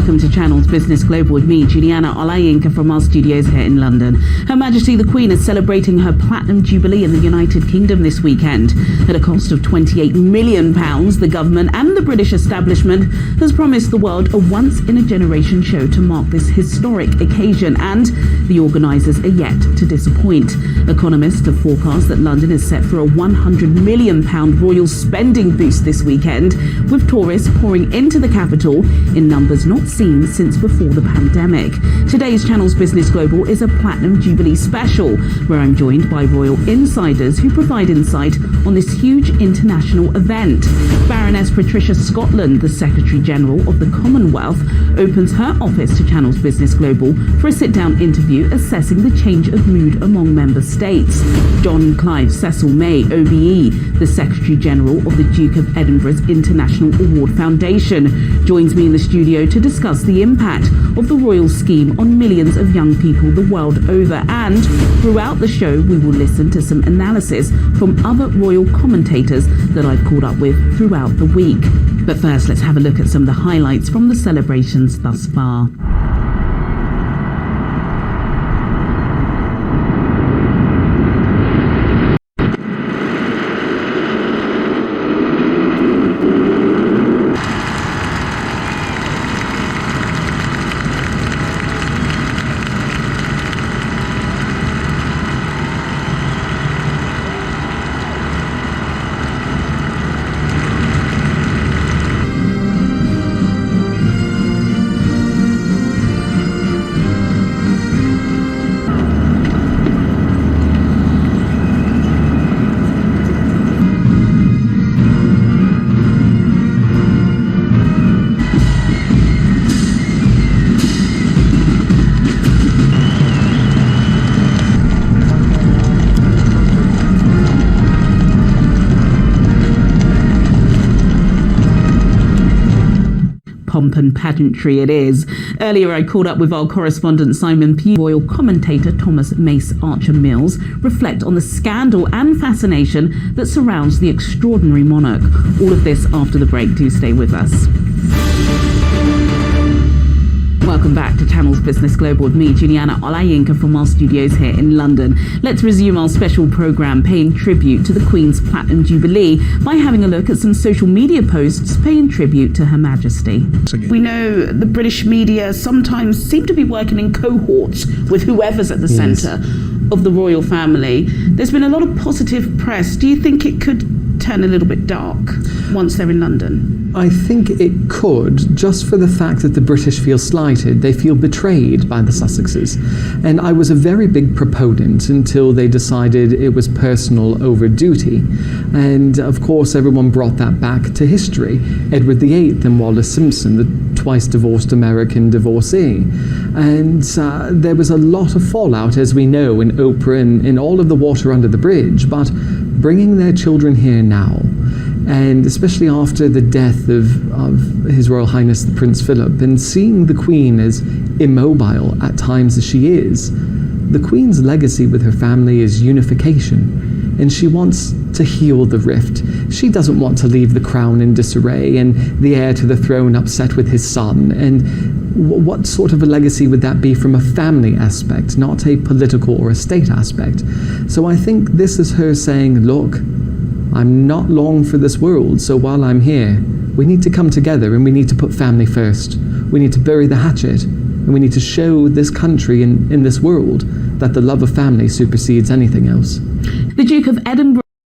Welcome to Channel's Business Global with me, Juliana Olayinka, from our studios here in London. Her Majesty the Queen is celebrating her Platinum Jubilee in the United Kingdom this weekend. At a cost of £28 million, the government and the British establishment has promised the world a once-in-a-generation show to mark this historic occasion, and the organisers are yet to disappoint. Economists have forecast that London is set for a £100 million royal spending boost this weekend, with tourists pouring into the capital in numbers not seen since before the pandemic. Today's Channel's Business Global is a Platinum Jubilee special, where I'm joined by royal insiders who provide insight on this huge international event. Baroness Patricia Scotland, the Secretary General of the Commonwealth, opens her office to Channel's Business Global for a sit-down interview assessing the change of mood among member states. John Clive Cecil May, OBE, the Secretary General of the Duke of Edinburgh's International Award Foundation, joins me in the studio to discuss the impact of the royal scheme on millions of young people the world over. And throughout the show, we will listen to some analysis from other royal commentators that I've caught up with throughout the week. But first, let's have a look at some of the highlights from the celebrations thus far. Pomp and pageantry it is. Earlier I called up with our correspondent Simon Pugh, royal commentator Thomas Mace-Archer-Mills, reflect on the scandal and fascination that surrounds the extraordinary monarch. All of this after the break. Do stay with us. Welcome back to Channel's Business Global with me, Juliana Olayinka, from our studios here in London. Let's resume our special programme paying tribute to the Queen's Platinum Jubilee by having a look at some social media posts paying tribute to Her Majesty. We know the British media sometimes seem to be working in cohorts with whoever's at the centre of the royal family. There's been a lot of positive press. Do you think it could turn a little bit dark once they're in London? I think it could, just for the fact that the British feel slighted. They feel betrayed by the Sussexes. And I was a very big proponent until they decided it was personal over duty. And of course, everyone brought that back to history. Edward VIII and Wallis Simpson, the twice divorced American divorcee. And there was a lot of fallout, as we know, in Oprah and in all of the water under the bridge. But bringing their children here now, and especially after the death of His Royal Highness the Prince Philip, and seeing the Queen as immobile at times as she is, the Queen's legacy with her family is unification, and she wants to heal the rift. She doesn't want to leave the crown in disarray and the heir to the throne upset with his son. And what sort of a legacy would that be from a family aspect, not a political or a state aspect? So I think this is her saying, look, I'm not long for this world, so while I'm here, we need to come together and we need to put family first. We need to bury the hatchet, and we need to show this country and in this world that the love of family supersedes anything else. The Duke